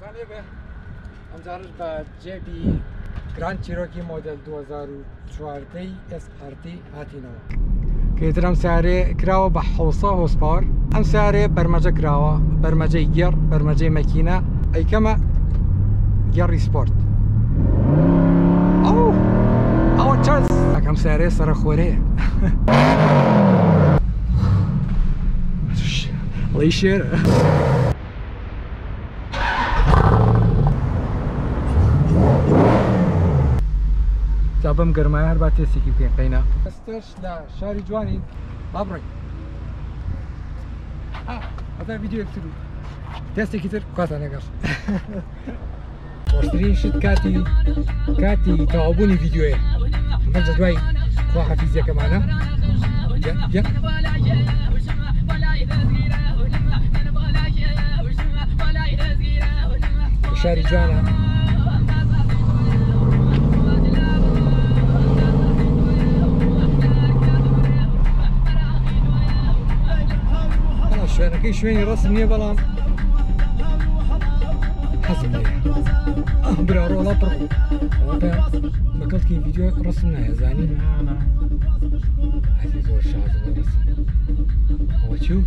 ئەمجارش بە جێبی گراند چیرۆکی مۆدل 2014 SRT هاتینەوە کەیتر ئەم سیارێ کراوە بە 600 هۆسپاوەر ئەم سیارێ بەرمەجە کراوە بەرمەجەی گێڕ بەرمەجەی مەکینە ئەیکەمە گێڕی سپۆرت ئەوە چەس ئەکەم سیارێ سەرخۆرەیەڵی شێرە جا بەم گەرمایە هەر با تێستێکی بکەین قەینا ئەستش لە شاری جوانی با بڕۆین هەتا ڤیدیۆیەکتر و تێستێکی تر کاتە نەگەڕ خۆشترین شت کاتی تەواوبوونی ڤیدیۆیە ئەمە جە دوای خواحەفیزیەکەمانە شاری جوانە شوێنەکەی شوێنی ڕەسم نییە بەڵام حەزم لێ برا ڕۆڵا پڕ بوو ئەوەتە بەکەڵکی ڤیدیۆ ڕەسم نایە زانی هەتی زۆر شازم ڕەسم ئەوە چوو